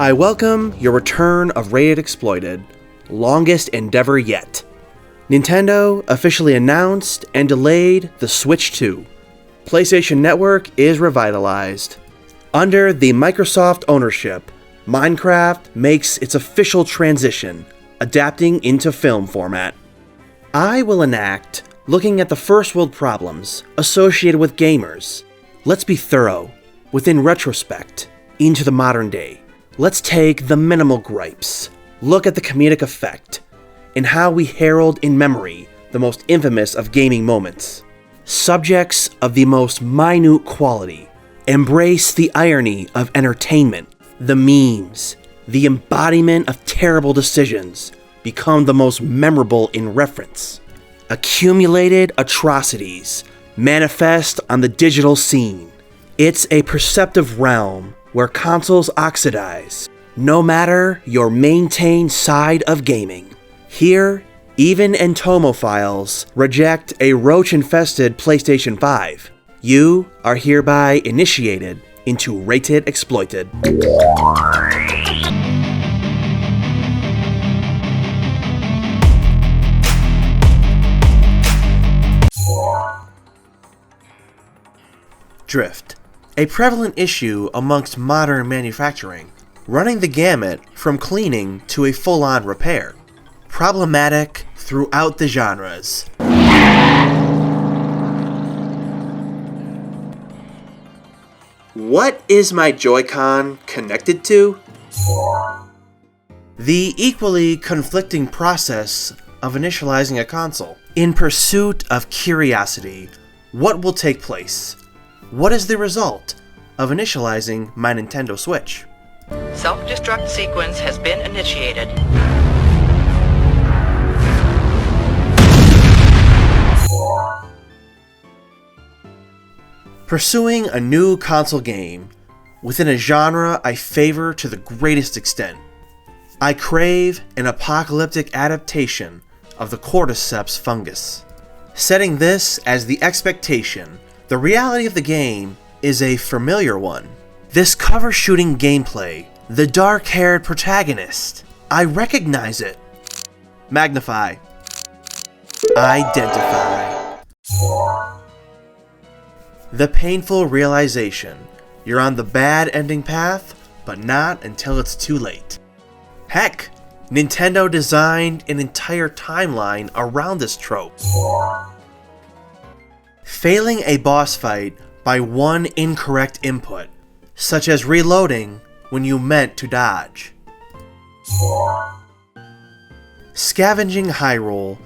I welcome your return of Rated Exploited, longest endeavor yet. Nintendo officially announced and delayed the Switch 2. PlayStation Network is revitalized. Under the Microsoft ownership, Minecraft makes its official transition, adapting into film format. I will enact looking at the first world problems associated with gamers. Let's be thorough, within retrospect, into the modern day. Let's take the minimal gripes, look at the comedic effect, and how we herald in memory the most infamous of gaming moments. Subjects of the most minute quality embrace the irony of entertainment. The memes, the embodiment of terrible decisions, become the most memorable in reference. Accumulated atrocities manifest on the digital scene. It's a perceptive realm where consoles oxidize, no matter your maintained side of gaming. Here, even entomophiles reject a roach-infested PlayStation 5. You are hereby initiated into Rated Exploited. Drift, a prevalent issue amongst modern manufacturing, running the gamut from cleaning to a full-on repair. Problematic throughout the genres. What is my Joy-Con connected to? The equally conflicting process of initializing a console. In pursuit of curiosity, what will take place? What is the result of initializing my Nintendo Switch? Self-destruct sequence has been initiated. Pursuing a new console game within a genre I favor to the greatest extent. I crave an apocalyptic adaptation of the cordyceps fungus. Setting this as the expectation, the reality of the game is a familiar one. This cover shooting gameplay, the dark-haired protagonist, I recognize it. Magnify. Identify. The painful realization you're on the bad ending path, but not until it's too late. Heck, Nintendo designed an entire timeline around this trope. Failing a boss fight by one incorrect input, such as reloading when you meant to dodge. Scavenging Hyrule,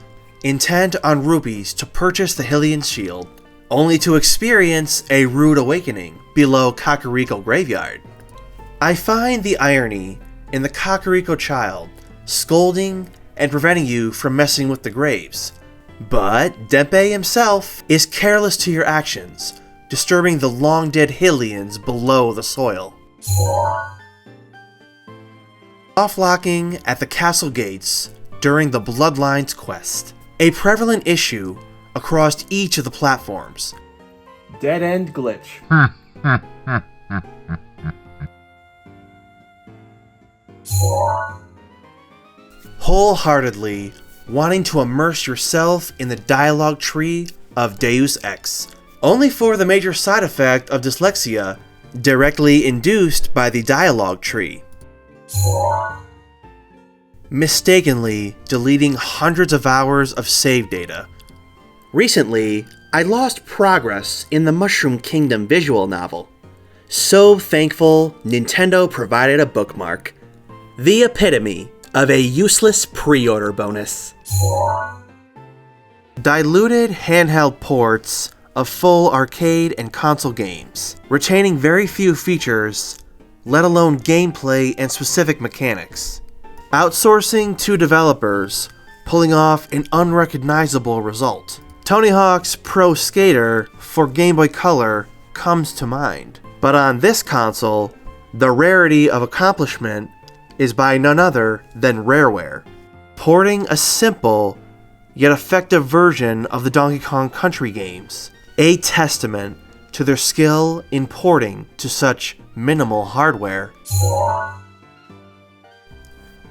intent on rupees to purchase the Hylian's shield, only to experience a rude awakening below Kakariko Graveyard. I find the irony in the Kakariko child scolding and preventing you from messing with the graves, but Dempe himself is careless to your actions, disturbing the long-dead Hylians below the soil. Offlocking at the castle gates during the Bloodlines quest, a prevalent issue across each of the platforms. Dead end glitch. Wholeheartedly wanting to immerse yourself in the dialogue tree of Deus Ex, only for the major side effect of dyslexia directly induced by the dialogue tree. Mistakenly deleting hundreds of hours of save data. Recently, I lost progress in the Mushroom Kingdom visual novel. So thankful Nintendo provided a bookmark. The epitome of a useless pre-order bonus. Diluted handheld ports of full arcade and console games, retaining very few features, let alone gameplay and specific mechanics. Outsourcing to developers, pulling off an unrecognizable result. Tony Hawk's Pro Skater for Game Boy Color comes to mind, but on this console, the rarity of accomplishment is by none other than Rareware, porting a simple yet effective version of the Donkey Kong Country games, a testament to their skill in porting to such minimal hardware.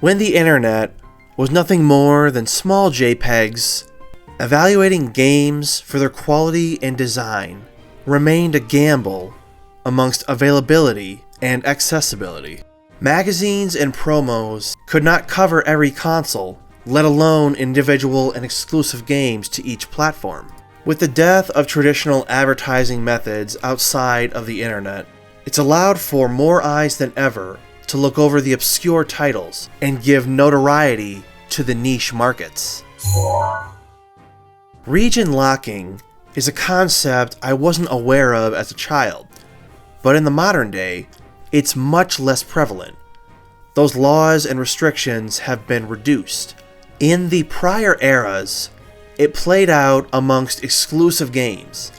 When the internet was nothing more than small JPEGs, evaluating games for their quality and design remained a gamble amongst availability and accessibility. Magazines and promos could not cover every console, let alone individual and exclusive games to each platform. With the death of traditional advertising methods outside of the internet, it's allowed for more eyes than ever to look over the obscure titles and give notoriety to the niche markets. Region locking is a concept I wasn't aware of as a child, but in the modern day, it's much less prevalent. Those laws and restrictions have been reduced. In the prior eras, it played out amongst exclusive games,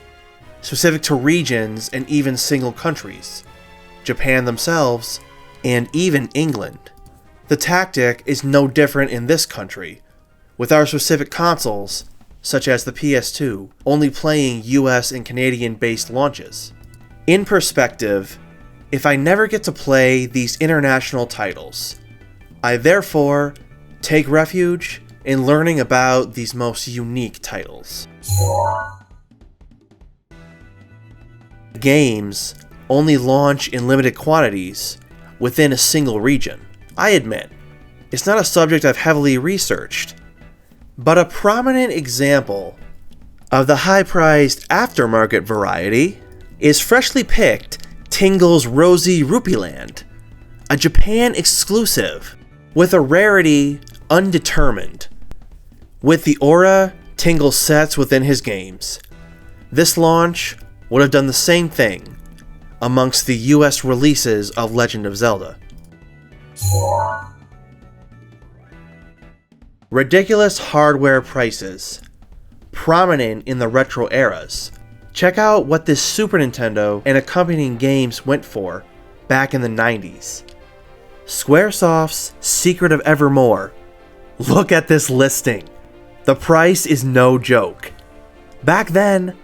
specific to regions and even single countries, Japan themselves, and even England. The tactic is no different in this country, with our specific consoles, such as the PS2, only playing US and Canadian-based launches. In perspective, if I never get to play these international titles, I therefore take refuge in learning about these most unique titles. Games only launch in limited quantities within a single region. I admit, it's not a subject I've heavily researched, but a prominent example of the high-priced aftermarket variety is freshly picked Tingle's Rosy Rupee Land, a Japan exclusive with a rarity undetermined. With the aura Tingle sets within his games, this launch would have done the same thing amongst the US releases of Legend of Zelda. Ridiculous hardware prices, prominent in the retro eras. Check out what this Super Nintendo and accompanying games went for back in the 90s. Squaresoft's Secret of Evermore. Look at this listing. The price is no joke. Back then,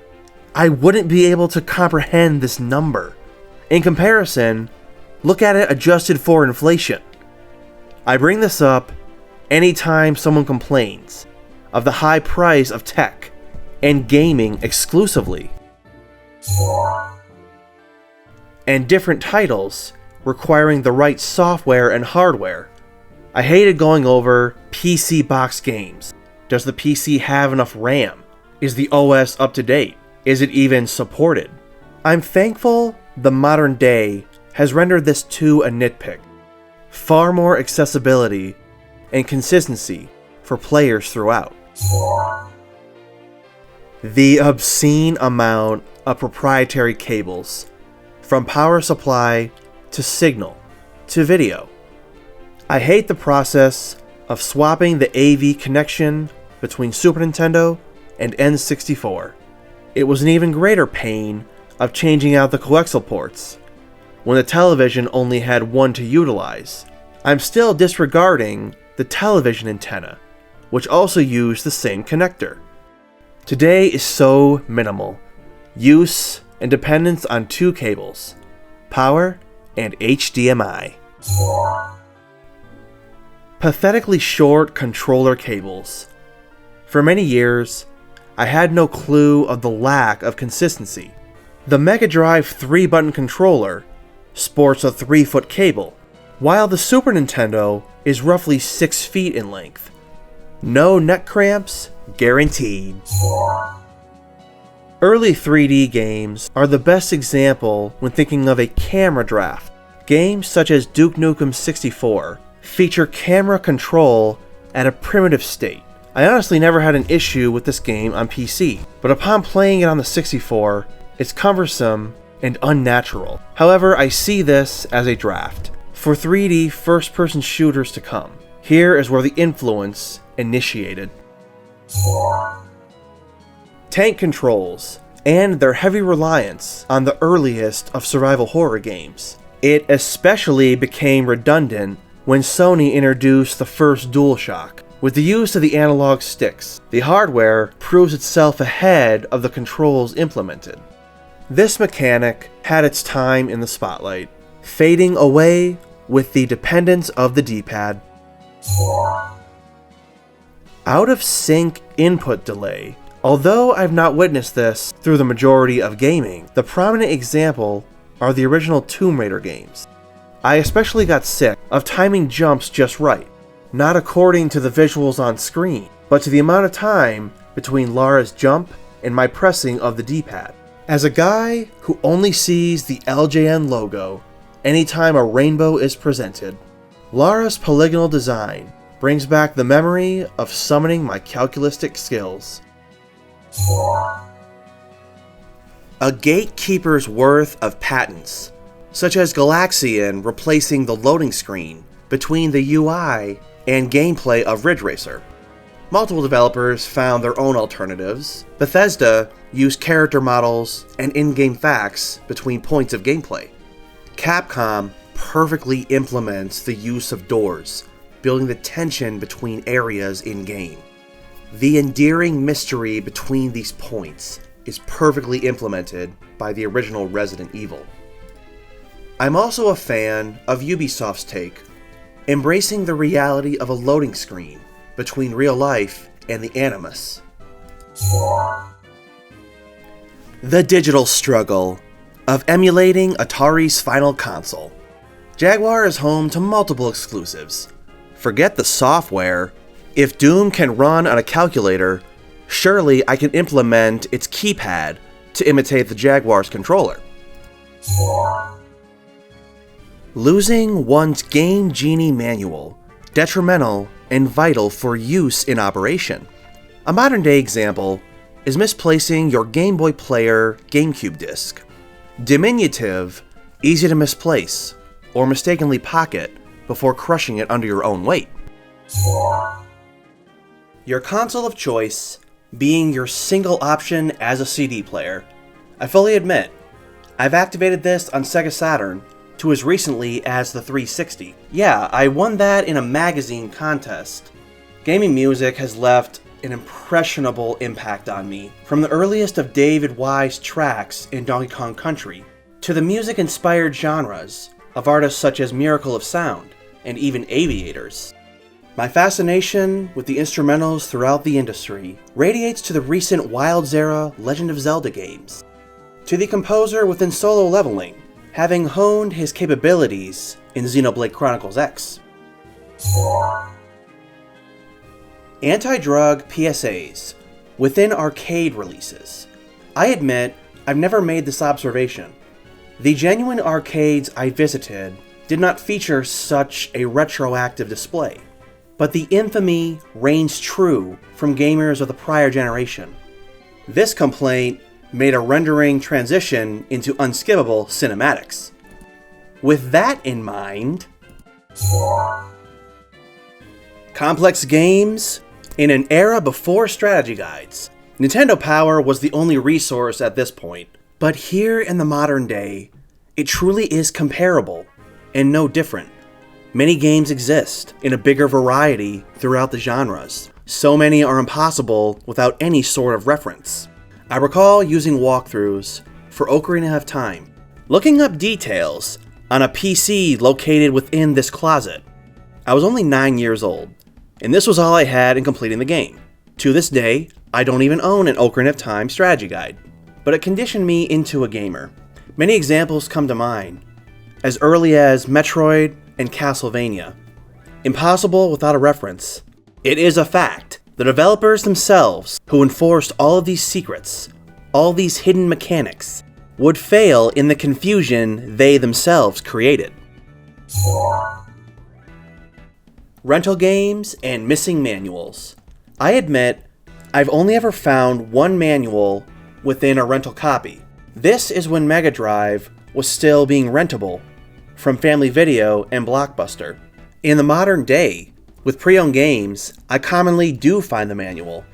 I wouldn't be able to comprehend this number. In comparison, look at it adjusted for inflation. I bring this up anytime someone complains of the high price of tech and gaming exclusively, and different titles requiring the right software and hardware. I hated going over PC box games. Does the PC have enough RAM? Is the OS up to date? Is it even supported? I'm thankful the modern day has rendered this to a nitpick. Far more accessibility and consistency for players throughout. The obscene amount of proprietary cables, from power supply to signal to video. I hate the process of swapping the AV connection between Super Nintendo and N64. It was an even greater pain of changing out the coaxial ports when the television only had one to utilize. I'm still disregarding the television antenna, which also used the same connector. Today is so minimal. Use and dependence on two cables, power and HDMI. Pathetically short controller cables. For many years, I had no clue of the lack of consistency. The Mega Drive 3-button controller sports a 3-foot cable, while the Super Nintendo is roughly 6 feet in length. No neck cramps guaranteed. Early 3D games are the best example when thinking of a camera draft. Games such as Duke Nukem 64 feature camera control at a primitive state. I honestly never had an issue with this game on PC, but upon playing it on the 64, it's cumbersome and unnatural. However, I see this as a draft for 3D first-person shooters to come. Here is where the influence initiated. Tank controls and their heavy reliance on the earliest of survival horror games. It especially became redundant when Sony introduced the first DualShock. With the use of the analog sticks, the hardware proves itself ahead of the controls implemented. This mechanic had its time in the spotlight, fading away with the dependence of the D-pad. Out of sync input delay. Although I've not witnessed this through the majority of gaming, the prominent example are the original Tomb Raider games. I especially got sick of timing jumps just right, not according to the visuals on screen, but to the amount of time between Lara's jump and my pressing of the D-pad. As a guy who only sees the LJN logo anytime a rainbow is presented, Lara's polygonal design brings back the memory of summoning my calculistic skills. A gatekeeper's worth of patents, such as Galaxian replacing the loading screen between the UI and gameplay of Ridge Racer. Multiple developers found their own alternatives. Bethesda used character models and in-game facts between points of gameplay. Capcom perfectly implements the use of doors, building the tension between areas in-game. The endearing mystery between these points is perfectly implemented by the original Resident Evil. I'm also a fan of Ubisoft's take, embracing the reality of a loading screen between real life and the Animus. The digital struggle of emulating Atari's final console. Jaguar is home to multiple exclusives. Forget the software. If Doom can run on a calculator, surely I can implement its keypad to imitate the Jaguar's controller. Losing one's Game Genie manual, detrimental and vital for use in operation. A modern day example is misplacing your Game Boy Player GameCube disc. Diminutive, easy to misplace, or mistakenly pocket before crushing it under your own weight. Your console of choice being your single option as a CD player. I fully admit, I've activated this on Sega Saturn to as recently as the 360. Yeah, I won that in a magazine contest. Gaming music has left an impressionable impact on me, from the earliest of David Wise tracks in Donkey Kong Country, to the music-inspired genres of artists such as Miracle of Sound, and even Aviators. My fascination with the instrumentals throughout the industry radiates to the recent Wilds-era Legend of Zelda games, to the composer within solo leveling, having honed his capabilities in Xenoblade Chronicles X. Anti-drug PSAs within arcade releases. I admit, I've never made this observation. The genuine arcades I visited did not feature such a retroactive display, but the infamy reigns true from gamers of the prior generation. This complaint made a rendering transition into unskippable cinematics. With that in mind, complex games in an era before strategy guides. Nintendo Power was the only resource at this point, but here in the modern day, it truly is comparable and no different. Many games exist in a bigger variety throughout the genres. So many are impossible without any sort of reference. I recall using walkthroughs for Ocarina of Time, looking up details on a PC located within this closet. I was only 9 years old, and this was all I had in completing the game. To this day, I don't even own an Ocarina of Time strategy guide, but it conditioned me into a gamer. Many examples come to mind, as early as Metroid and Castlevania. Impossible without a reference. It is a fact. The developers themselves, who enforced all of these secrets, all these hidden mechanics, would fail in the confusion they themselves created. Rental games and missing manuals. I admit, I've only ever found one manual within a rental copy. This is when Mega Drive was still being rentable from Family Video and Blockbuster. In the modern day, with pre-owned games, I commonly do find the manual.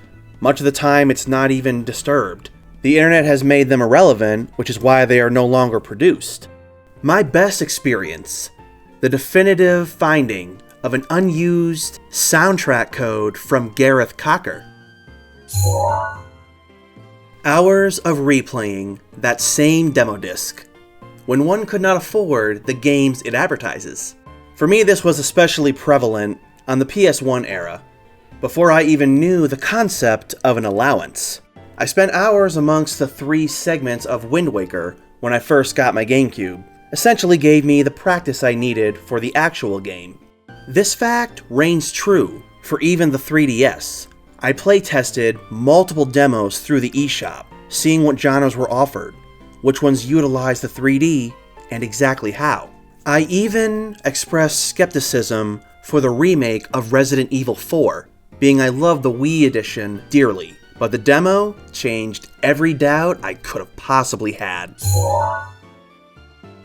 Much of the time, it's not even disturbed. The internet has made them irrelevant, which is why they are no longer produced. My best experience, the definitive finding of an unused soundtrack code from Gareth Cocker. Hours of replaying that same demo disc, when one could not afford the games it advertises. For me, this was especially prevalent on the PS1 era, before I even knew the concept of an allowance. I spent hours amongst the 3 segments of Wind Waker when I first got my GameCube. Essentially gave me the practice I needed for the actual game. This fact reigns true for even the 3DS. I playtested multiple demos through the eShop, seeing what genres were offered, which ones utilized the 3D, and exactly how. I even expressed skepticism for the remake of Resident Evil 4, being I love the Wii edition dearly, but the demo changed every doubt I could have possibly had.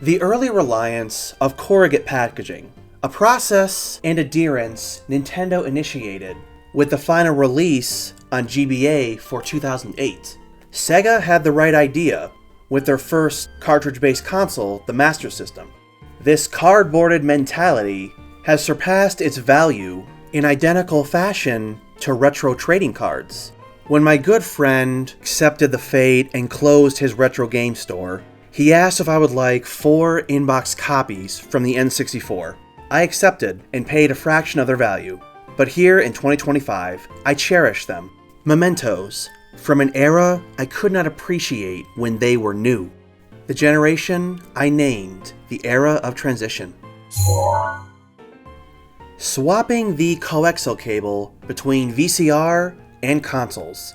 The early reliance of corrugate packaging, a process and adherence Nintendo initiated with the final release on GBA for 2008. Sega had the right idea with their first cartridge-based console, the Master System. This cardboarded mentality has surpassed its value in identical fashion to retro trading cards. When my good friend accepted the fate and closed his retro game store, he asked if I would like 4 in-box copies from the N64. I accepted and paid a fraction of their value. But here in 2025, I cherish them. Mementos from an era I could not appreciate when they were new. The generation I named the era of transition. Swapping the coaxial cable between VCR and consoles.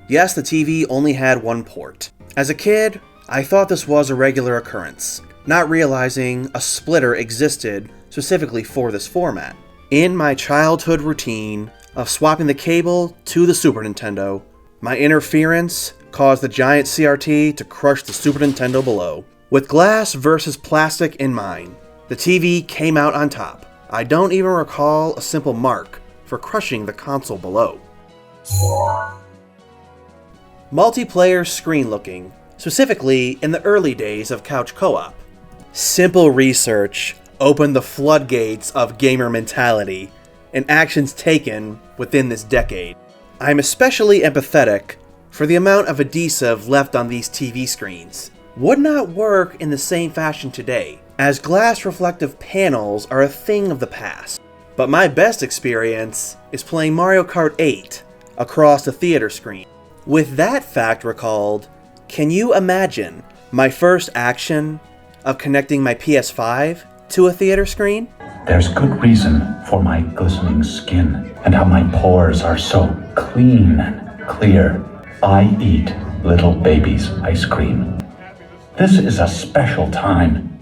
Yes, the TV only had 1 port. As a kid, I thought this was a regular occurrence, not realizing a splitter existed specifically for this format. In my childhood routine of swapping the cable to the Super Nintendo, my interference caused the giant CRT to crush the Super Nintendo below. With glass versus plastic in mind, the TV came out on top. I don't even recall a simple mark for crushing the console below. Multiplayer screen looking, specifically in the early days of couch co-op. Simple research opened the floodgates of gamer mentality and actions taken within this decade. I am especially empathetic for the amount of adhesive left on these TV screens. Would not work in the same fashion today, as glass reflective panels are a thing of the past. But my best experience is playing Mario Kart 8 across the theater screen. With that fact recalled, can you imagine my first action of connecting my PS5 to a theater screen? There's good reason for my glistening skin and how my pores are so clean and clear. I eat little baby's ice cream. This is a special time.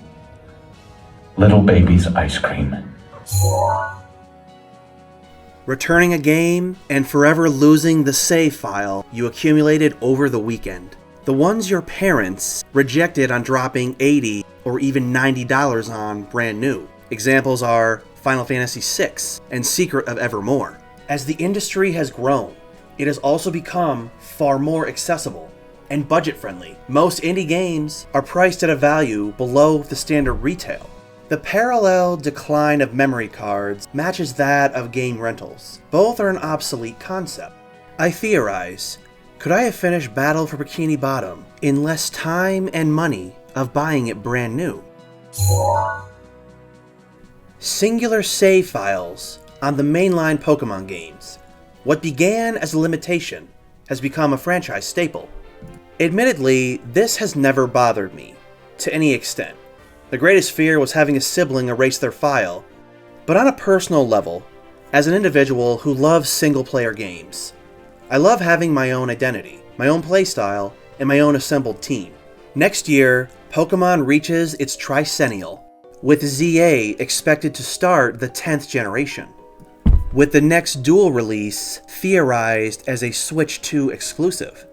Little baby's ice cream. Returning a game and forever losing the save file you accumulated over the weekend. The ones your parents rejected on dropping $80 or even $90 on brand new. Examples are Final Fantasy VI and Secret of Evermore. As the industry has grown, it has also become far more accessible and budget-friendly. Most indie games are priced at a value below the standard retail. The parallel decline of memory cards matches that of game rentals. Both are an obsolete concept. I theorize, could I have finished Battle for Bikini Bottom in less time and money of buying it brand new? Singular save files on the mainline Pokemon games. What began as a limitation has become a franchise staple. Admittedly, this has never bothered me, to any extent. The greatest fear was having a sibling erase their file. But on a personal level, as an individual who loves single-player games, I love having my own identity, my own playstyle, and my own assembled team. Next year, Pokemon reaches its tricennial, with ZA expected to start the 10th generation. With the next dual release theorized as a Switch 2 exclusive.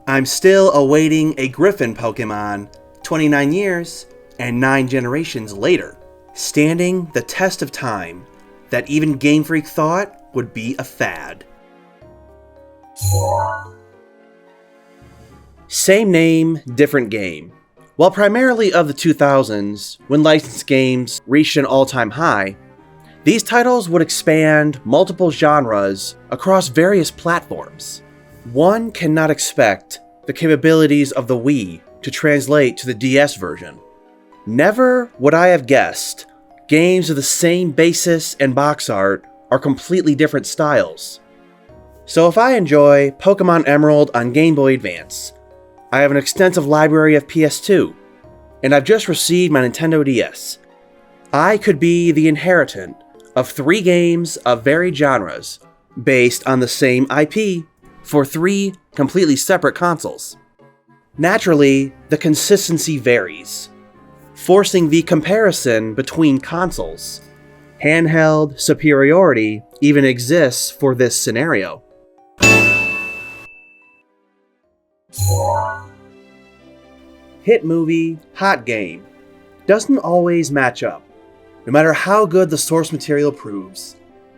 I'm still awaiting a Griffin Pokemon 29 years and 9 generations later, standing the test of time that even Game Freak thought would be a fad. Same name, different game. While primarily of the 2000s, when licensed games reached an all-time high, these titles would expand multiple genres across various platforms. One cannot expect the capabilities of the Wii to translate to the DS version. Never would I have guessed games of the same basis and box art are completely different styles. So if I enjoy Pokemon Emerald on Game Boy Advance, I have an extensive library of PS2, and I've just received my Nintendo DS. I could be the inheritant of 3 games of varied genres based on the same IP for 3 completely separate consoles. Naturally, the consistency varies, forcing the comparison between consoles. Handheld superiority even exists for this scenario. Hit movie, hot game doesn't always match up, no matter how good the source material proves.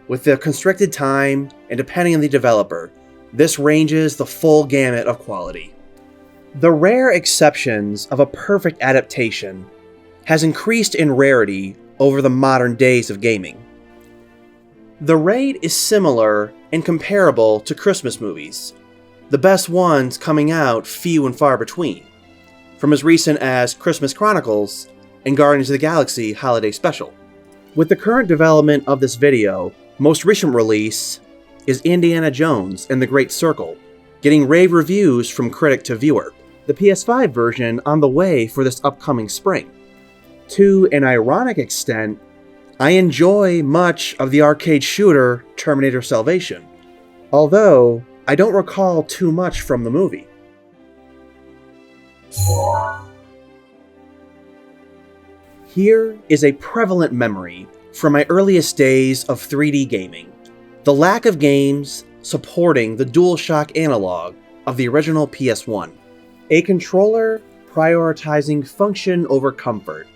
With the constricted time and depending on the developer, this ranges the full gamut of quality. The rare exceptions of a perfect adaptation has increased in rarity over the modern days of gaming. The Raid is similar and comparable to Christmas movies, the best ones coming out few and far between, from as recent as Christmas Chronicles and Guardians of the Galaxy Holiday Special. With the current development of this video, most recent release is Indiana Jones and the Great Circle, getting rave reviews from critic to viewer. The PS5 version on the way for this upcoming spring. To an ironic extent, I enjoy much of the arcade shooter Terminator Salvation, although I don't recall too much from the movie. Here is a prevalent memory from my earliest days of 3D gaming: the lack of games supporting the DualShock analog of the original PS1. A controller prioritizing function over comfort.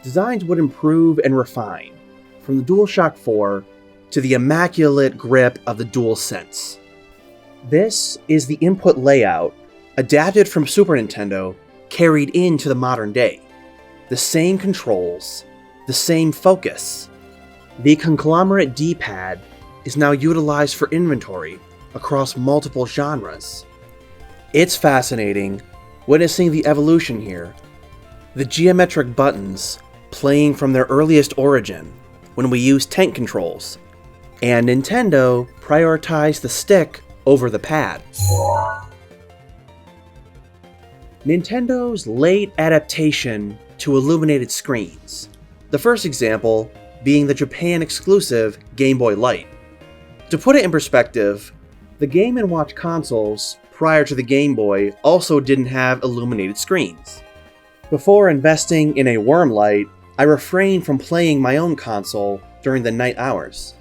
Designs would improve and refine, from the DualShock 4 to the immaculate grip of the DualSense. This is the input layout, adapted from Super Nintendo, carried into the modern day. The same controls, the same focus. The conglomerate D-pad is now utilized for inventory across multiple genres. It's fascinating witnessing the evolution here. The geometric buttons playing from their earliest origin when we used tank controls, and Nintendo prioritized the stick over the pad. Nintendo's late adaptation to illuminated screens. The first example being the Japan exclusive Game Boy Light. To put it in perspective, the Game & Watch consoles prior to the Game Boy also didn't have illuminated screens. Before investing in a worm light, I refrained from playing my own console during the night hours.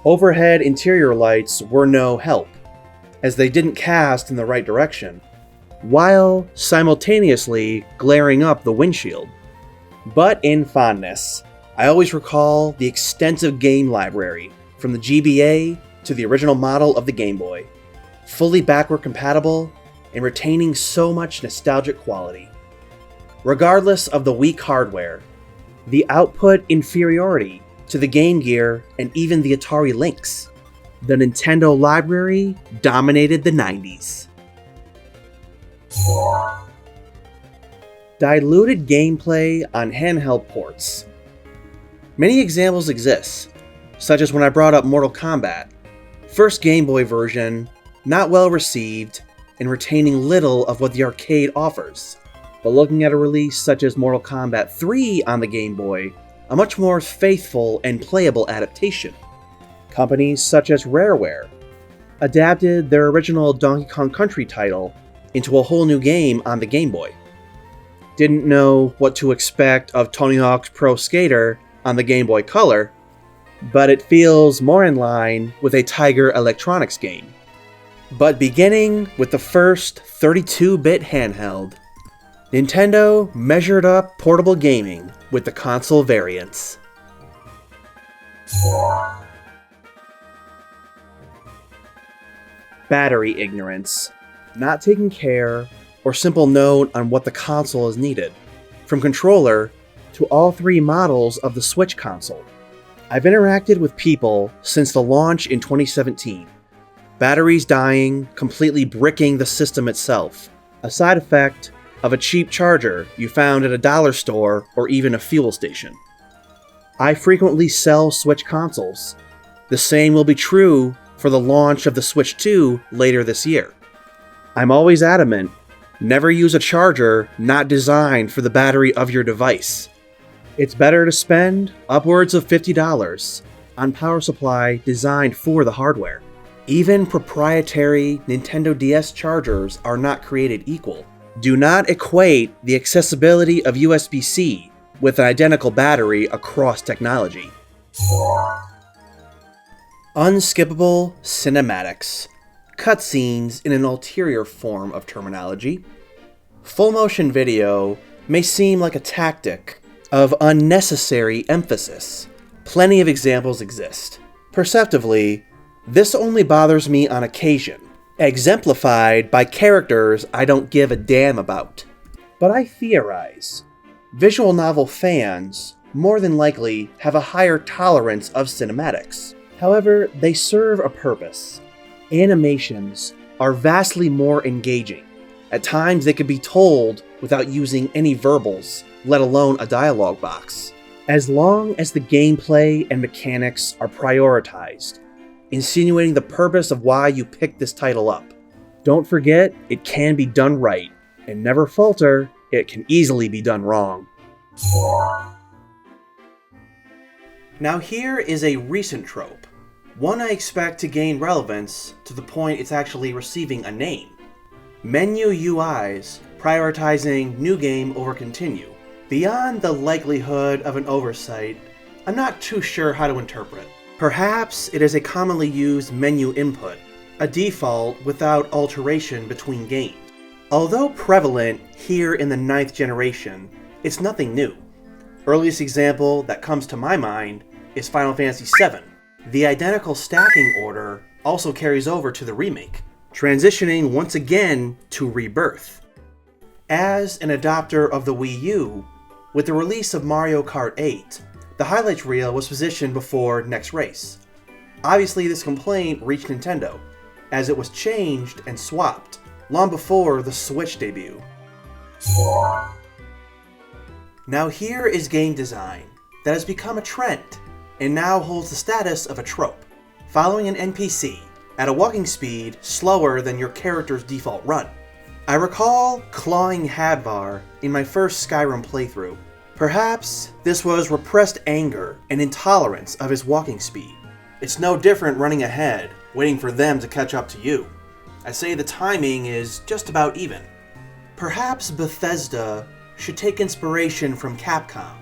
Overhead interior lights were no help, as they didn't cast in the right direction, while simultaneously glaring up the windshield. But in fondness, I always recall the extensive game library, from the GBA to the original model of the Game Boy, fully backward compatible and retaining so much nostalgic quality. Regardless of the weak hardware, the output inferiority to the Game Gear and even the Atari Lynx, the Nintendo library dominated the 90s. Diluted gameplay on handheld ports. Many examples exist, such as when I brought up Mortal Kombat. First Game Boy version, not well received, and retaining little of what the arcade offers. But looking at a release such as Mortal Kombat 3 on the Game Boy, a much more faithful and playable adaptation. Companies such as Rareware adapted their original Donkey Kong Country title into a whole new game on the Game Boy. Didn't know what to expect of Tony Hawk's Pro Skater on the Game Boy Color, but it feels more in line with a Tiger Electronics game. But beginning with the first 32-bit handheld, Nintendo measured up portable gaming with the console variants. Battery ignorance, not taking care, or simple note on what the console is needed, from controller to all 3 models of the Switch console. I've interacted with people since the launch in 2017. Batteries dying, completely bricking the system itself, a side effect of a cheap charger you found at a dollar store or even a fuel station. I frequently sell Switch consoles, The same will be true for the launch of the Switch 2 later this year. I'm always adamant, never use a charger not designed for the battery of your device. It's better to spend upwards of $50 on power supply designed for the hardware. Even proprietary Nintendo DS chargers are not created equal. Do not equate the accessibility of USB-C with an identical battery across technology. Unskippable cinematics. Cutscenes in an ulterior form of terminology. Full motion video may seem like a tactic of unnecessary emphasis. Plenty of examples exist. Perceptively, this only bothers me on occasion, exemplified by characters I don't give a damn about. But I theorize, visual novel fans more than likely have a higher tolerance of cinematics. However, they serve a purpose. Animations are vastly more engaging. At times they can be told without using any verbals, let alone a dialogue box. As long as the gameplay and mechanics are prioritized, insinuating the purpose of why you picked this title up. Don't forget, it can be done right, and never falter, it can easily be done wrong. Now here is a recent trope, one I expect to gain relevance to the point it's actually receiving a name. Menu UIs prioritizing new game over continue. Beyond the likelihood of an oversight, I'm not too sure how to interpret. Perhaps it is a commonly used menu input, a default without alteration between games. Although prevalent here in the 9th generation, it's nothing new. Earliest example that comes to my mind is Final Fantasy VII. The identical stacking order also carries over to the remake, transitioning once again to Rebirth. As an adopter of the Wii U, with the release of Mario Kart 8, the highlights reel was positioned before Next Race. Obviously this complaint reached Nintendo, as it was changed and swapped long before the Switch debut. Now here is game design that has become a trend and now holds the status of a trope. Following an NPC at a walking speed slower than your character's default run. I recall clawing Hadvar in my first Skyrim playthrough. Perhaps this was repressed anger and intolerance of his walking speed. It's no different running ahead, waiting for them to catch up to you. I say the timing is just about even. Perhaps Bethesda should take inspiration from Capcom.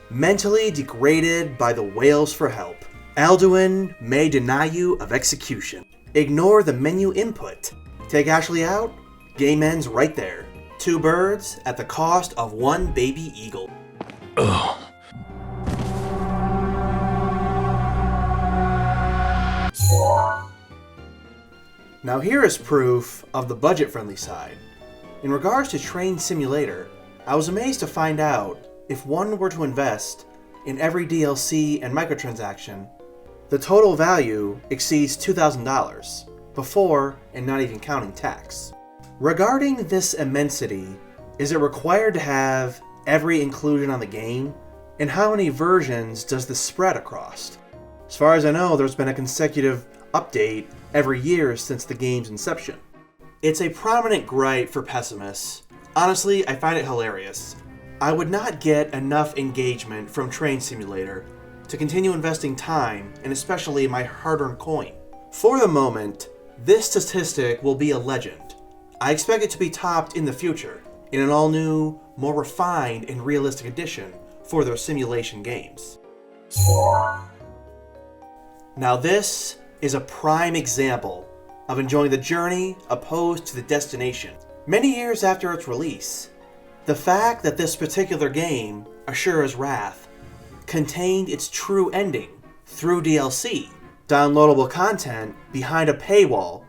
Mentally degraded by the wails for help, Alduin may deny you of execution. Ignore the menu input. Take Ashley out? Game ends right there. 2 birds at the cost of 1 baby eagle. Ugh. Now here is proof of the budget-friendly side. In regards to Train Simulator, I was amazed to find out if one were to invest in every DLC and microtransaction, the total value exceeds $2,000, before and not even counting tax. Regarding this immensity, is it required to have every included on the game? And how many versions does this spread across? As far as I know, there's been a consecutive update every year since the game's inception. It's a prominent gripe for pessimists. Honestly, I find it hilarious. I would not get enough engagement from Train Simulator to continue investing time, and especially my hard-earned coin. For the moment, this statistic will be a legend. I expect it to be topped in the future, in an all-new, more refined and realistic edition for their simulation games. Now this is a prime example of enjoying the journey opposed to the destination. Many years after its release, the fact that this particular game, Ashura's Wrath, contained its true ending through DLC, downloadable content behind a paywall,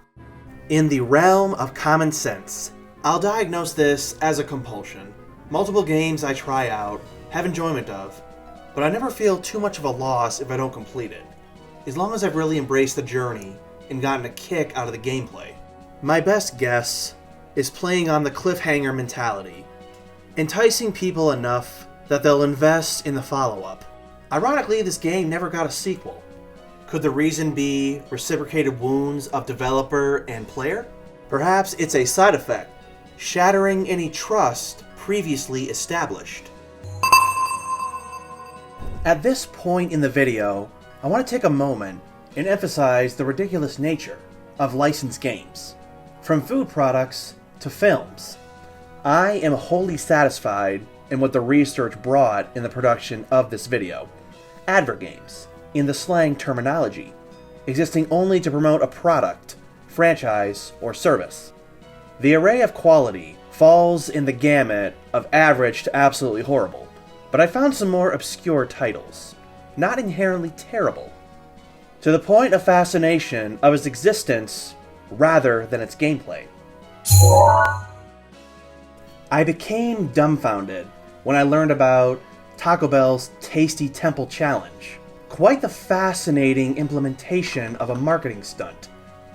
in the realm of common sense. I'll diagnose this as a compulsion. Multiple games I try out, have enjoyment of, but I never feel too much of a loss if I don't complete it, as long as I've really embraced the journey and gotten a kick out of the gameplay. My best guess is playing on the cliffhanger mentality, enticing people enough that they'll invest in the follow-up. Ironically, this game never got a sequel. Could the reason be reciprocated wounds of developer and player? Perhaps it's a side effect, shattering any trust previously established. At this point in the video, I want to take a moment and emphasize the ridiculous nature of licensed games. From food products to films, I am wholly satisfied in what the research brought in the production of this video. Advert games, in the slang terminology, existing only to promote a product, franchise, or service. The array of quality falls in the gamut of average to absolutely horrible, but I found some more obscure titles, not inherently terrible, to the point of fascination of its existence rather than its gameplay. I became dumbfounded when I learned about Taco Bell's Tasty Temple Challenge. Quite the fascinating implementation of a marketing stunt.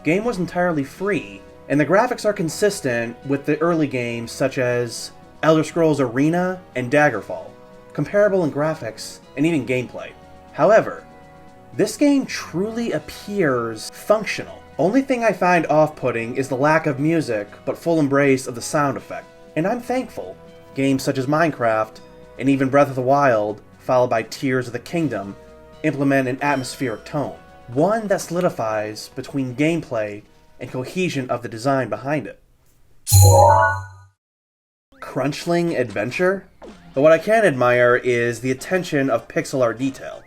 Game was entirely free, and the graphics are consistent with the early games such as Elder Scrolls Arena and Daggerfall, comparable in graphics and even gameplay. However, this game truly appears functional. Only thing I find off-putting is the lack of music, but full embrace of the sound effect. And I'm thankful. Games such as Minecraft, and even Breath of the Wild, followed by Tears of the Kingdom, implement an atmospheric tone. One that solidifies between gameplay and cohesion of the design behind it. Crunchling adventure? But what I can admire is the attention of pixel art detail.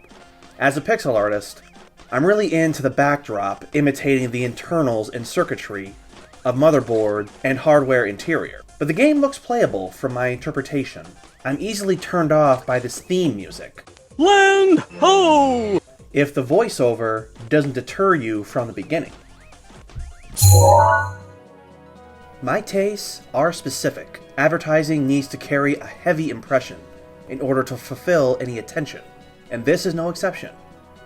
As a pixel artist, I'm really into the backdrop imitating the internals and circuitry of motherboard and hardware interior. But the game looks playable from my interpretation. I'm easily turned off by this theme music. Land ho! If the voiceover doesn't deter you from the beginning. My tastes are specific. Advertising needs to carry a heavy impression in order to fulfill any attention, and this is no exception.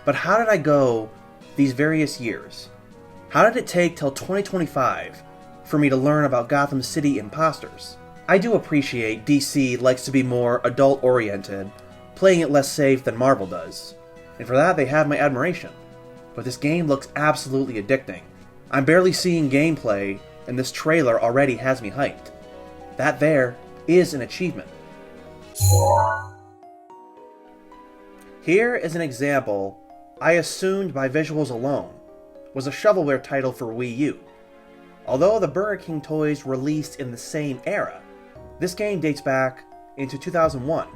But how did I go these various years? How did it take till 2025 for me to learn about Gotham City imposters? I do appreciate DC likes to be more adult-oriented, playing it less safe than Marvel does, and for that they have my admiration. But this game looks absolutely addicting. I'm barely seeing gameplay, and this trailer already has me hyped. That there is an achievement. Here is an example I assumed by visuals alone was a shovelware title for Wii U. Although the Burger King toys released in the same era, this game dates back into 2001,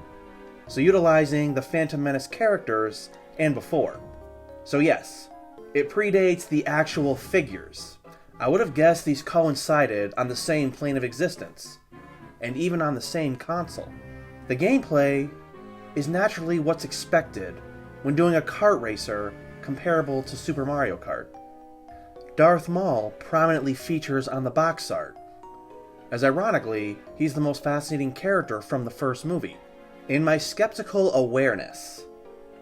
so utilizing the Phantom Menace characters and before. So yes, it predates the actual figures. I would have guessed these coincided on the same plane of existence, and even on the same console. The gameplay is naturally what's expected when doing a kart racer comparable to Super Mario Kart. Darth Maul prominently features on the box art, as ironically, he's the most fascinating character from the first movie. In my skeptical awareness,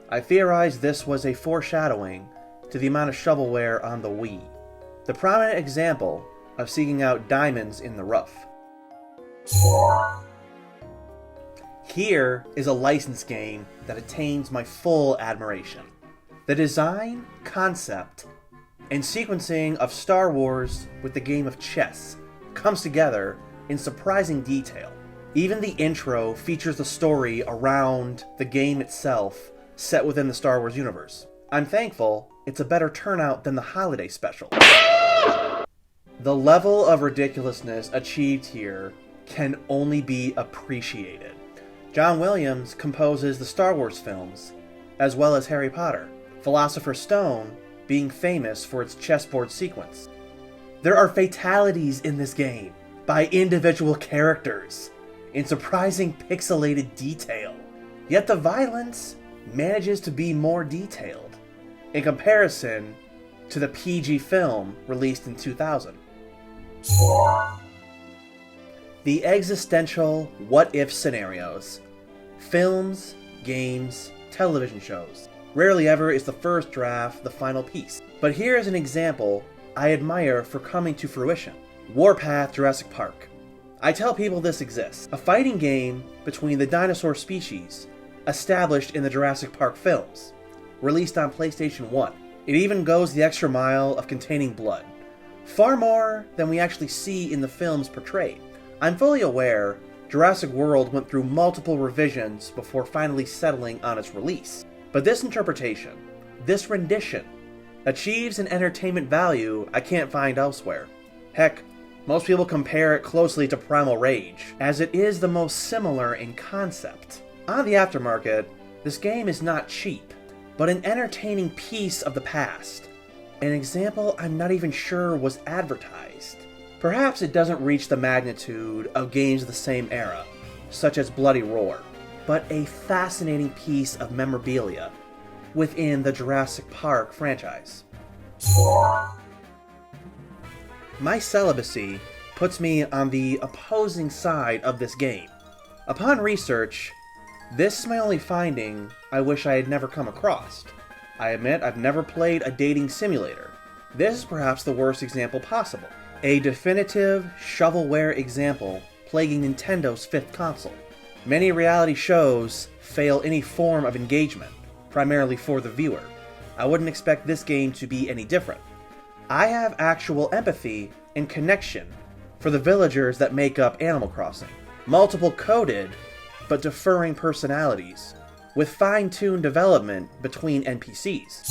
I theorized this was a foreshadowing to the amount of shovelware on the Wii, the prominent example of seeking out diamonds in the rough. Here is a licensed game that attains my full admiration. The design, concept, and sequencing of Star Wars with the game of chess comes together in surprising detail. Even the intro features the story around the game itself set within the Star Wars universe. I'm thankful it's a better turnout than the holiday special. The level of ridiculousness achieved here can only be appreciated. John Williams composes the Star Wars films, as well as Harry Potter, Philosopher's Stone being famous for its chessboard sequence. There are fatalities in this game by individual characters in surprising pixelated detail, yet the violence manages to be more detailed in comparison to the PG film released in 2000. The existential what-if scenarios, films, games, television shows. Rarely ever is the first draft the final piece. But here is an example I admire for coming to fruition. Warpath Jurassic Park. I tell people this exists. A fighting game between the dinosaur species established in the Jurassic Park films, released on PlayStation 1. It even goes the extra mile of containing blood. Far more than we actually see in the films portrayed. I'm fully aware Jurassic World went through multiple revisions before finally settling on its release. But this interpretation, this rendition, achieves an entertainment value I can't find elsewhere. Heck, most people compare it closely to Primal Rage, as it is the most similar in concept. On the aftermarket, this game is not cheap, but an entertaining piece of the past. An example I'm not even sure was advertised. Perhaps it doesn't reach the magnitude of games of the same era, such as Bloody Roar, but a fascinating piece of memorabilia within the Jurassic Park franchise. My celibacy puts me on the opposing side of this game. Upon research, this is my only finding I wish I had never come across. I admit I've never played a dating simulator. This is perhaps the worst example possible. A definitive shovelware example plaguing Nintendo's fifth console. Many reality shows fail any form of engagement, primarily for the viewer. I wouldn't expect this game to be any different. I have actual empathy and connection for the villagers that make up Animal Crossing. Multiple coded, but differing personalities, with fine-tuned development between NPCs.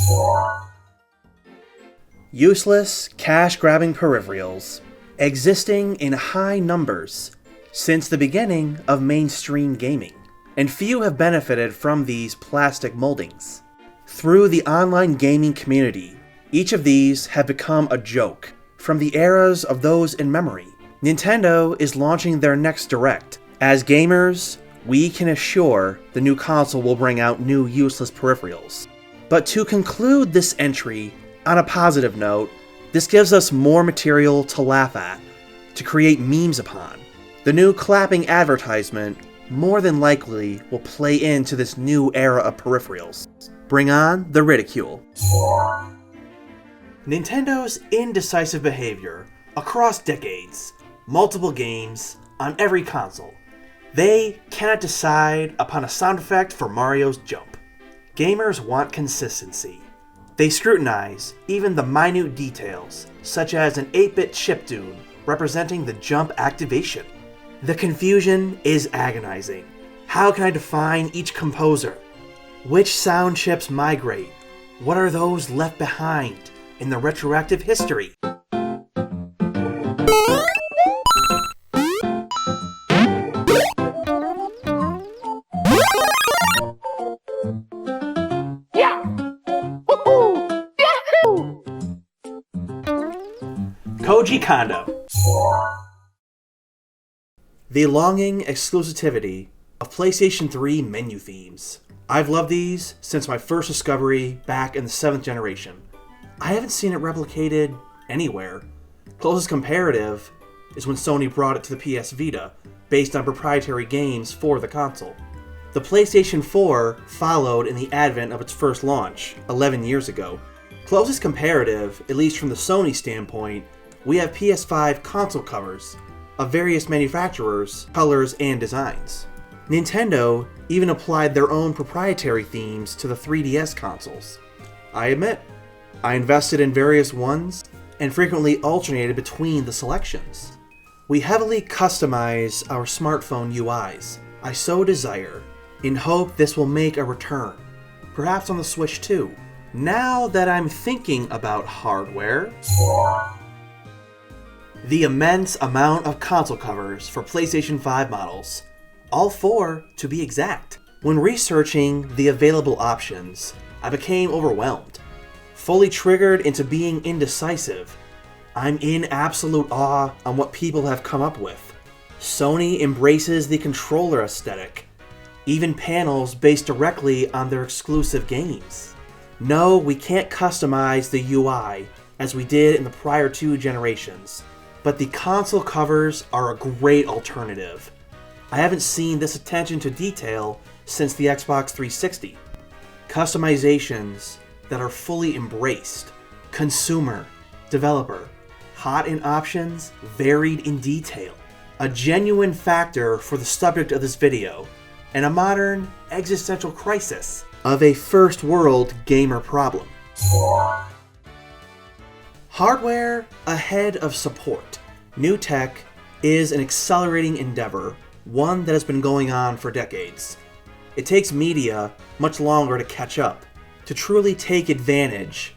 Useless, cash-grabbing peripherals, existing in high numbers since the beginning of mainstream gaming, and few have benefited from these plastic moldings. Through the online gaming community, each of these have become a joke from the eras of those in memory. Nintendo is launching their next Direct. As gamers, we can assure the new console will bring out new useless peripherals. But to conclude this entry on a positive note, this gives us more material to laugh at, to create memes upon. The new clapping advertisement more than likely will play into this new era of peripherals. Bring on the ridicule. Nintendo's indecisive behavior across decades, multiple games, on every console. They cannot decide upon a sound effect for Mario's jump. Gamers want consistency. They scrutinize even the minute details, such as an 8-bit chiptune representing the jump activation. The confusion is agonizing. How can I define each composer? Which sound chips migrate? What are those left behind in the retroactive history? Koji Kondo. The longing exclusivity of PlayStation 3 menu themes. I've loved these since my first discovery back in the 7th generation. I haven't seen it replicated anywhere. Closest comparative is when Sony brought it to the PS Vita, based on proprietary games for the console. The PlayStation 4 followed in the advent of its first launch, 11 years ago. Closest comparative, at least from the Sony standpoint, we have PS5 console covers of various manufacturers, colors, and designs. Nintendo even applied their own proprietary themes to the 3DS consoles. I admit, I invested in various ones and frequently alternated between the selections. We heavily customize our smartphone UIs. I so desire, in hope this will make a return, perhaps on the Switch too. Now that I'm thinking about hardware, the immense amount of console covers for PlayStation 5 models, all 4 to be exact. When researching the available options, I became overwhelmed. Fully triggered into being indecisive, I'm in absolute awe on what people have come up with. Sony embraces the controller aesthetic, even panels based directly on their exclusive games. No, we can't customize the UI as we did in the prior 2 generations, but the console covers are a great alternative. I haven't seen this attention to detail since the Xbox 360. Customizations that are fully embraced. Consumer, developer, hot in options, varied in detail. A genuine factor for the subject of this video, and a modern existential crisis of a first world gamer problem. Hardware ahead of support. New tech is an accelerating endeavor, one that has been going on for decades. It takes media much longer to catch up, to truly take advantage,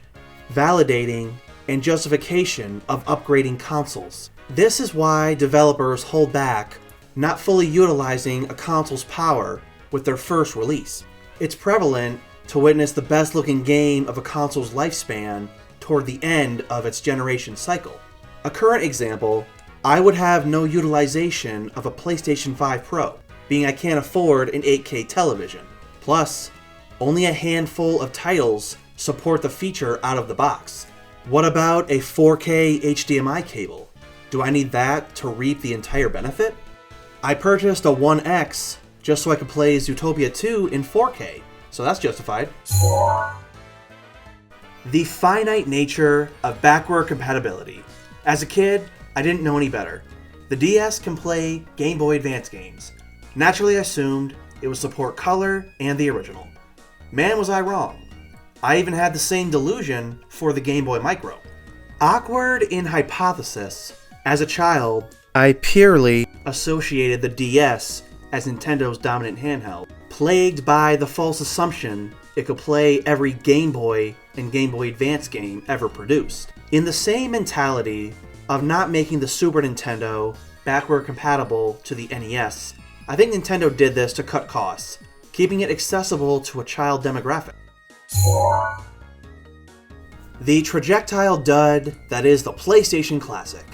validating, and justification of upgrading consoles. This is why developers hold back, not fully utilizing a console's power with their first release. It's prevalent to witness the best looking game of a console's lifespan toward the end of its generation cycle. A current example, I would have no utilization of a PlayStation 5 Pro, being I can't afford an 8K television. Plus, only a handful of titles support the feature out of the box. What about a 4K HDMI cable? Do I need that to reap the entire benefit? I purchased a 1X just so I could play Zootopia 2 in 4K, so that's justified. The finite nature of backward compatibility. As a kid, I didn't know any better. The DS can play Game Boy Advance games. Naturally, I assumed it would support color and the original. Man, was I wrong. I even had the same delusion for the Game Boy Micro. Awkward in hypothesis, as a child, I purely associated the DS as Nintendo's dominant handheld, plagued by the false assumption it could play every Game Boy and Game Boy Advance game ever produced. In the same mentality of not making the Super Nintendo backward compatible to the NES, I think Nintendo did this to cut costs, keeping it accessible to a child demographic. The trajectile dud that is the PlayStation Classic.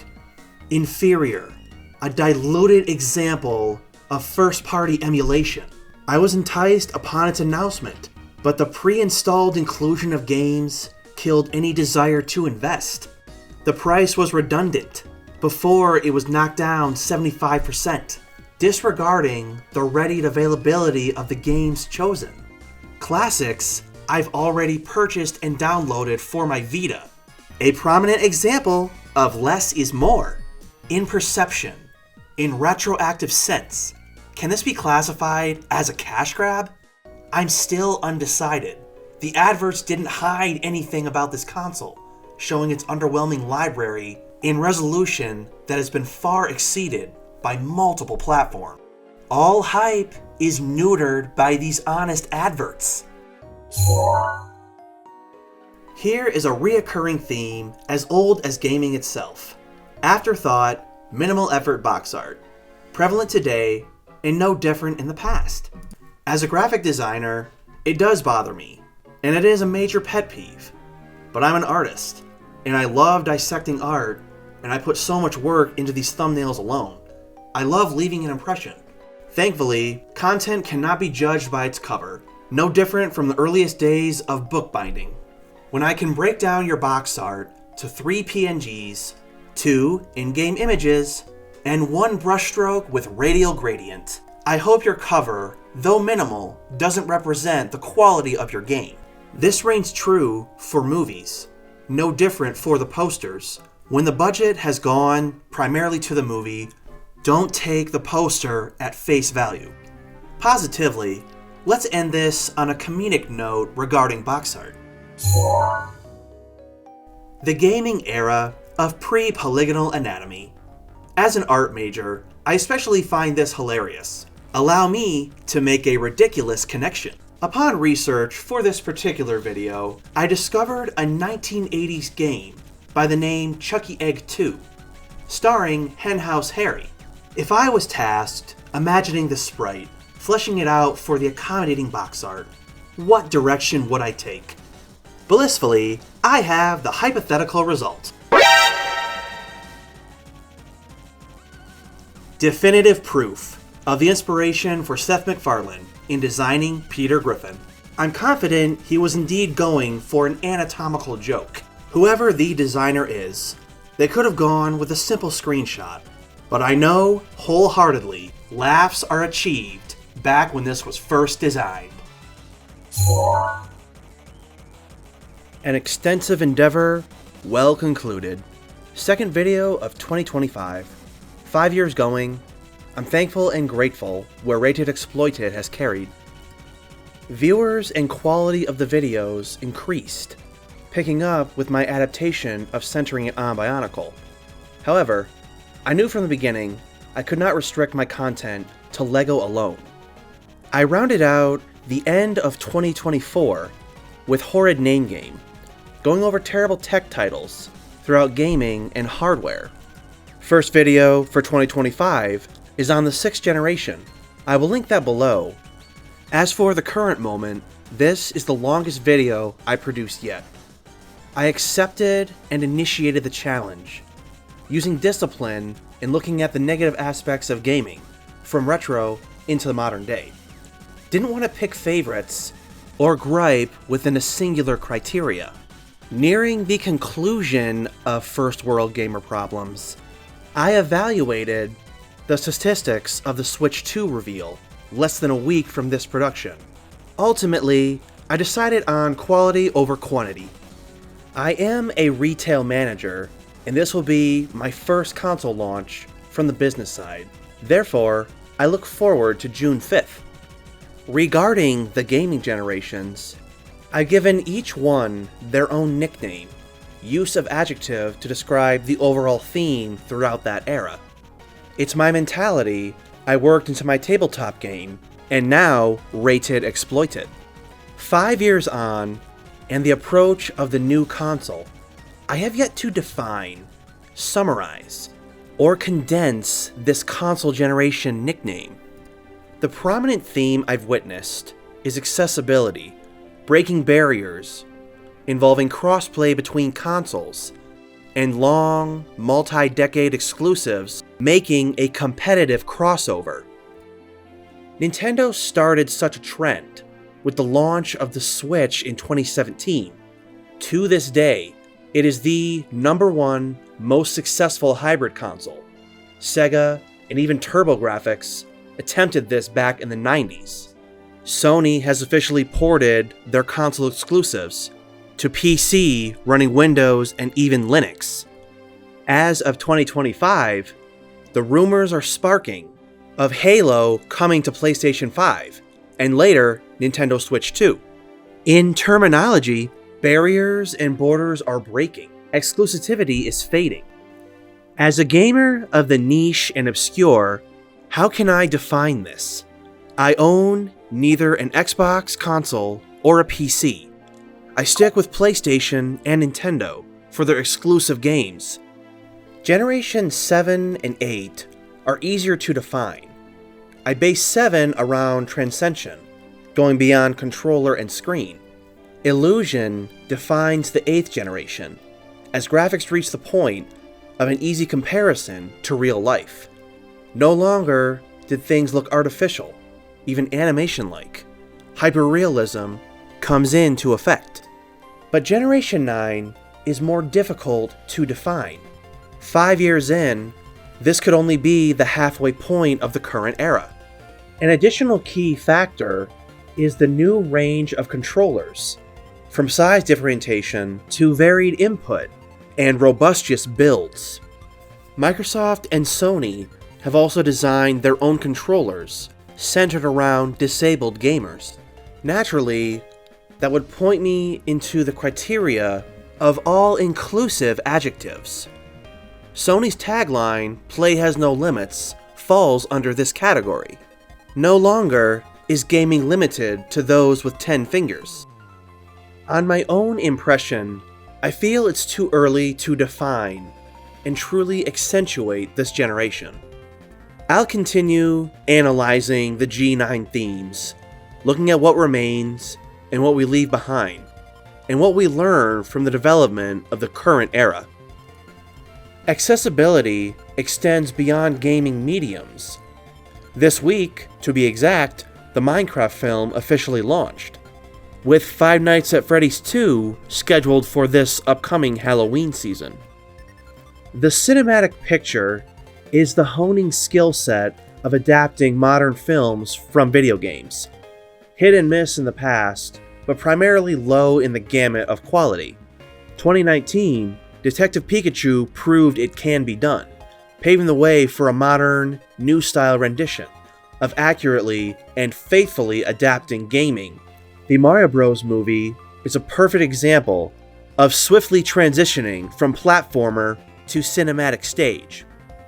Inferior. A diluted example of first-party emulation. I was enticed upon its announcement, but the pre-installed inclusion of games killed any desire to invest. The price was redundant before it was knocked down 75%, disregarding the ready availability of the games chosen. Classics I've already purchased and downloaded for my Vita. A prominent example of less is more. In perception, in retroactive sense, can this be classified as a cash grab? I'm still undecided. The adverts didn't hide anything about this console, showing its underwhelming library in resolution that has been far exceeded by multiple platforms. All hype is neutered by these honest adverts. Here is a reoccurring theme as old as gaming itself. Afterthought, minimal effort box art. Prevalent today and no different in the past. As a graphic designer, it does bother me, and it is a major pet peeve. But I'm an artist, and I love dissecting art, and I put so much work into these thumbnails alone. I love leaving an impression. Thankfully, content cannot be judged by its cover, no different from the earliest days of bookbinding. When I can break down your box art to 3 PNGs, 2 in-game images, and 1 brushstroke with radial gradient, I hope your cover, though minimal, doesn't represent the quality of your game. This reigns true for movies, no different for the posters. When the budget has gone primarily to the movie, don't take the poster at face value. Positively, let's end this on a comedic note regarding box art. The gaming era of pre-polygonal anatomy. As an art major, I especially find this hilarious. Allow me to make a ridiculous connection. Upon research for this particular video, I discovered a 1980s game by the name Chucky Egg 2, starring Henhouse Harry. If I was tasked imagining the sprite, fleshing it out for the accommodating box art, what direction would I take? Blissfully, I have the hypothetical result. Definitive proof of the inspiration for Seth MacFarlane in designing Peter Griffin. I'm confident he was indeed going for an anatomical joke. Whoever the designer is, they could have gone with a simple screenshot. But I know, wholeheartedly, laughs are achieved back when this was first designed. An extensive endeavor, well concluded. Second video of 2025. 5 years going. I'm thankful and grateful where Rated Exploited has carried. Viewers and quality of the videos increased. picking up with my adaptation of centering it on Bionicle. However, I knew from the beginning I could not restrict my content to LEGO alone. I rounded out the end of 2024 with Horrid Name Game, going over terrible tech titles throughout gaming and hardware. First video for 2025 is on the 6th generation. I will link that below. As for the current moment, this is the longest video I produced yet. I accepted and initiated the challenge, using discipline and looking at the negative aspects of gaming, from retro into the modern day. Didn't want to pick favorites or gripe within a singular criteria. Nearing the conclusion of first world gamer problems, I evaluated the statistics of the Switch 2 reveal less than a week from this production. Ultimately, I decided on quality over quantity. I am a retail manager, and this will be my first console launch from the business side. Therefore, I look forward to June 5th. Regarding the gaming generations, I've given each one their own nickname, use of adjective to describe the overall theme throughout that era. It's my mentality I worked into my tabletop game, and now rated exploited. 5 years on, and the approach of the new console, I have yet to define, summarize, or condense this console generation nickname. The prominent theme I've witnessed is accessibility, breaking barriers, involving crossplay between consoles, and long, multi-decade exclusives making a competitive crossover. Nintendo started such a trend with the launch of the Switch in 2017. To this day, it is the #1 most successful hybrid console. Sega and even TurboGrafx attempted this back in the 90s. Sony has officially ported their console exclusives to PC running Windows and even Linux. As of 2025, the rumors are sparking of Halo coming to PlayStation 5, and later Nintendo Switch 2. In terminology, barriers and borders are breaking. Exclusivity is fading. As a gamer of the niche and obscure, how can I define this? I own neither an Xbox console or a PC. I stick with PlayStation and Nintendo for their exclusive games. Generation 7 and 8 are easier to define. I base 7 around transcension, going beyond controller and screen. Illusion defines the 8th generation, as graphics reach the point of an easy comparison to real life. No longer did things look artificial, even animation-like. Hyperrealism comes into effect. But Generation 9 is more difficult to define. 5 years in, this could only be the halfway point of the current era. An additional key factor is the new range of controllers, from size differentiation to varied input and robustious builds. Microsoft and Sony have also designed their own controllers centered around disabled gamers. Naturally, that would point me into the criteria of all-inclusive adjectives. Sony's tagline, "Play has no limits," falls under this category. No longer is gaming limited to those with 10 fingers. On my own impression, I feel it's too early to define and truly accentuate this generation. I'll continue analyzing the G9 themes, looking at what remains and what we leave behind, and what we learn from the development of the current era. Accessibility extends beyond gaming mediums. This week, to be exact, the Minecraft film officially launched, with Five Nights at Freddy's 2 scheduled for this upcoming Halloween season. The cinematic picture is the honing skill set of adapting modern films from video games. Hit and miss in the past, but primarily low in the gamut of quality. 2019, Detective Pikachu proved it can be done, paving the way for a modern, new-style rendition of accurately and faithfully adapting gaming. The Mario Bros. Movie is a perfect example of swiftly transitioning from platformer to cinematic stage.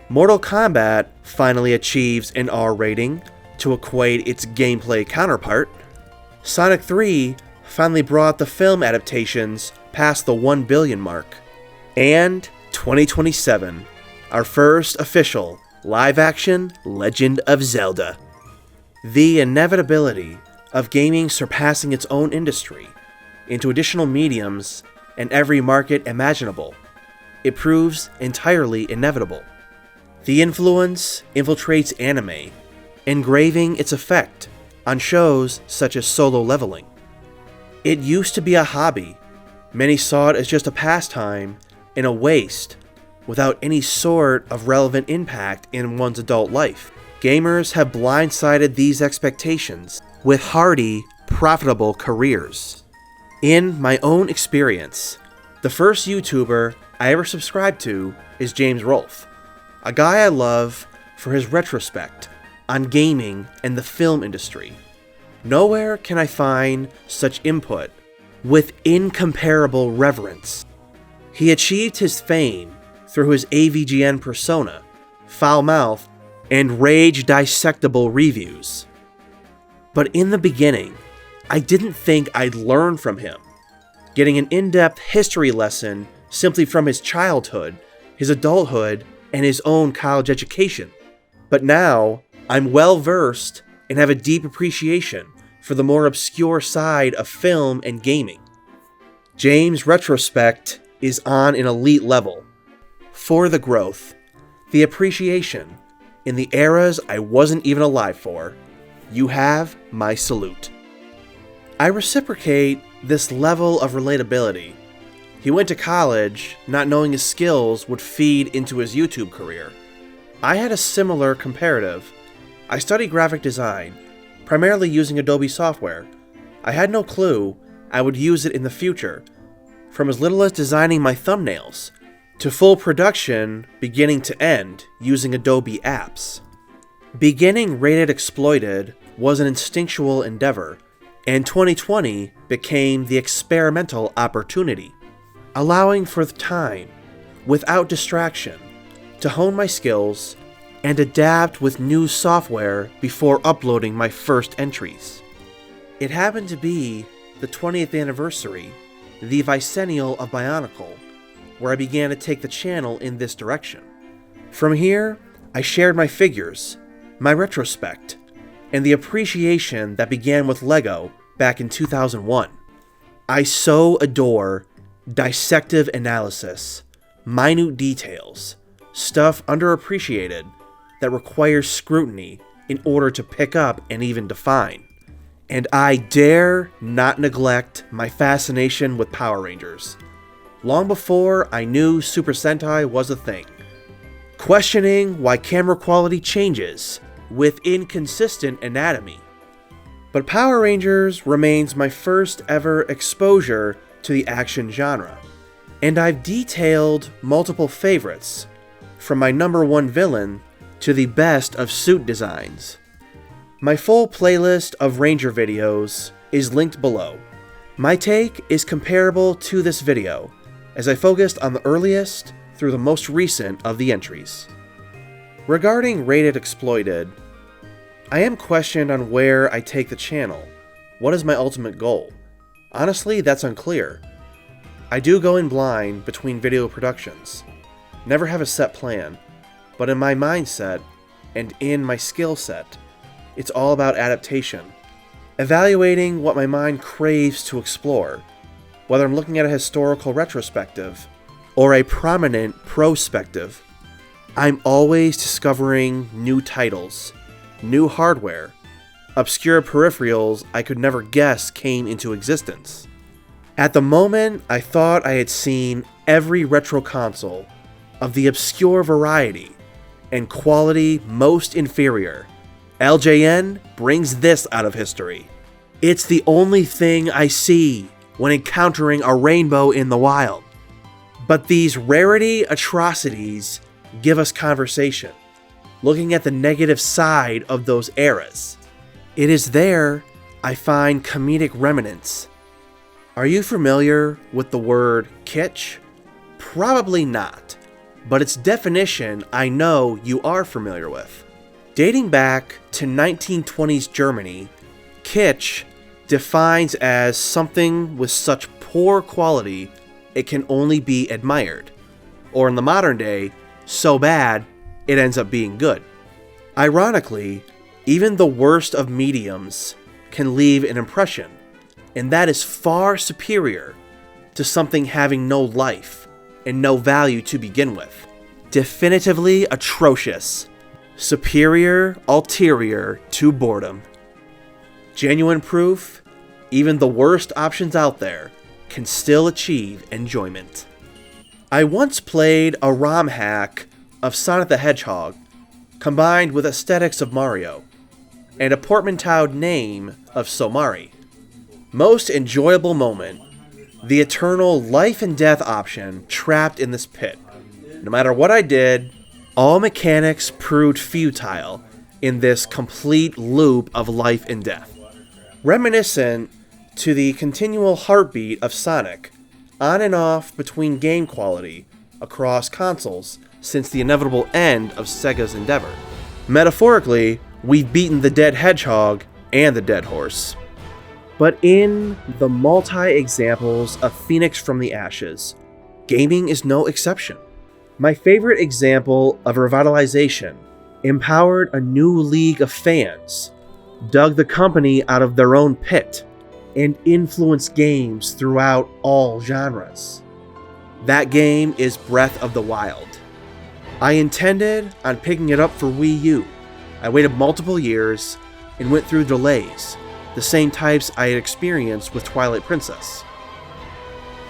Mortal Kombat finally achieves an R rating to equate its gameplay counterpart. Sonic 3 finally brought the film adaptations past the 1 billion mark. And 2027, our first official live-action Legend of Zelda. The inevitability of gaming surpassing its own industry into additional mediums and every market imaginable. It proves entirely inevitable. The influence infiltrates anime, engraving its effect on shows such as Solo Leveling. It used to be a hobby. Many saw it as just a pastime and a waste, without any sort of relevant impact in one's adult life. Gamers have blindsided these expectations with hardy, profitable careers. In my own experience, the first YouTuber I ever subscribed to is James Rolfe, a guy I love for his retrospect on gaming and the film industry. Nowhere can I find such input with incomparable reverence. He achieved his fame through his AVGN persona, foul mouth, and rage dissectable reviews. But in the beginning, I didn't think I'd learn from him, getting an in-depth history lesson simply from his childhood, his adulthood, and his own college education. But now, I'm well versed and have a deep appreciation for the more obscure side of film and gaming. James' retrospect is on an elite level. For the growth, the appreciation, in the eras I wasn't even alive for, you have my salute. I reciprocate this level of relatability. He went to college not knowing his skills would feed into his YouTube career. I had a similar comparative. I studied graphic design, primarily using Adobe software. I had no clue I would use it in the future, from as little as designing my thumbnails, to full production beginning to end using Adobe apps. Beginning Rated Exploited was an instinctual endeavor, and 2020 became the experimental opportunity, allowing for the time, without distraction, to hone my skills and adapt with new software before uploading my first entries. It happened to be the 20th anniversary, the bicentennial of Bionicle, where I began to take the channel in this direction. From here, I shared my figures, my retrospect, and the appreciation that began with LEGO back in 2001. I so adore dissective analysis, minute details, stuff underappreciated that requires scrutiny in order to pick up and even define. And I dare not neglect my fascination with Power Rangers, long before I knew Super Sentai was a thing. Questioning why camera quality changes with inconsistent anatomy. But Power Rangers remains my first ever exposure to the action genre, and I've detailed multiple favorites, from my #1 villain to the best of suit designs. My full playlist of Ranger videos is linked below. My take is comparable to this video, as I focused on the earliest through the most recent of the entries. Regarding Rated Exploited, I am questioned on where I take the channel. What is my ultimate goal? Honestly, that's unclear. I do go in blind between video productions. Never have a set plan, but in my mindset and in my skill set, it's all about adaptation. Evaluating what my mind craves to explore, whether I'm looking at a historical retrospective or a prominent prospective. I'm always discovering new titles, new hardware, obscure peripherals I could never guess came into existence. At the moment, I thought I had seen every retro console of the obscure variety and quality most inferior. LJN brings this out of history. It's the only thing I see when encountering a rainbow in the wild. But these rarity atrocities give us conversation, looking at the negative side of those eras. It is there I find comedic remnants. Are you familiar with the word kitsch? Probably not, but its definition I know you are familiar with. Dating back to 1920s Germany, kitsch defines as something with such poor quality it can only be admired, or in the modern day, so bad it ends up being good. Ironically, even the worst of mediums can leave an impression, and that is far superior to something having no life and no value to begin with. Definitively atrocious. Superior ulterior to boredom. Genuine proof, even the worst options out there can still achieve enjoyment. I once played a ROM hack of Sonic the Hedgehog, combined with aesthetics of Mario, and a portmanteaued name of Somari. Most enjoyable moment, the eternal life and death option trapped in this pit. No matter what I did, all mechanics proved futile in this complete loop of life and death. Reminiscent to the continual heartbeat of Sonic, on and off between game quality across consoles since the inevitable end of Sega's endeavor. Metaphorically, we've beaten the dead hedgehog and the dead horse. But in the multi-examples of Phoenix from the Ashes, gaming is no exception. My favorite example of revitalization empowered a new league of fans, dug the company out of their own pit, and influenced games throughout all genres. That game is Breath of the Wild. I intended on picking it up for Wii U. I waited multiple years and went through delays, the same types I had experienced with Twilight Princess.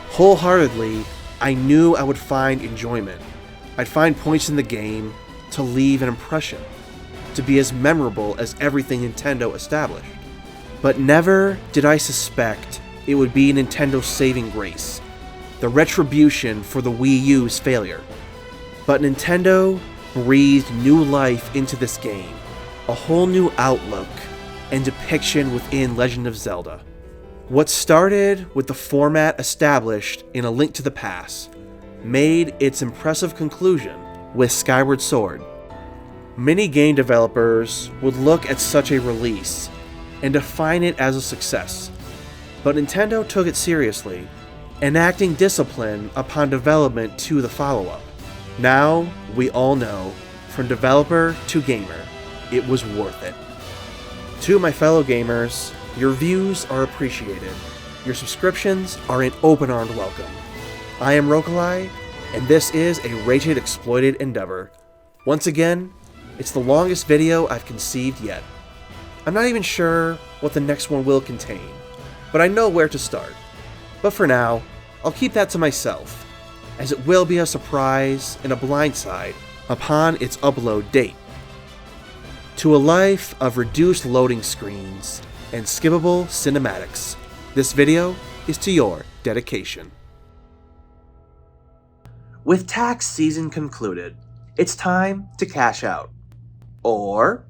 Wholeheartedly, I knew I would find enjoyment. I'd find points in the game to leave an impression, to be as memorable as everything Nintendo established. But never did I suspect it would be Nintendo's saving grace, the retribution for the Wii U's failure. But Nintendo breathed new life into this game, a whole new outlook and depiction within Legend of Zelda. What started with the format established in A Link to the Past made its impressive conclusion with Skyward Sword. Many game developers would look at such a release and define it as a success, but Nintendo took it seriously, enacting discipline upon development to the follow-up. Now, we all know, from developer to gamer, it was worth it. To my fellow gamers, your views are appreciated. Your subscriptions are an open-armed welcome. I am Rokuly, and this is a rated exploited endeavor. Once again, it's the longest video I've conceived yet. I'm not even sure what the next one will contain, but I know where to start. But for now, I'll keep that to myself, as it will be a surprise and a blindside upon its upload date. To a life of reduced loading screens and skippable cinematics, this video is to your dedication. With tax season concluded, it's time to cash out. Or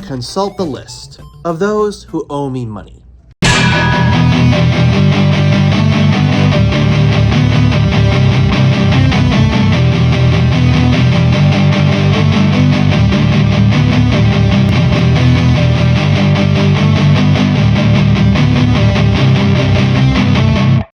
consult the list of those who owe me money.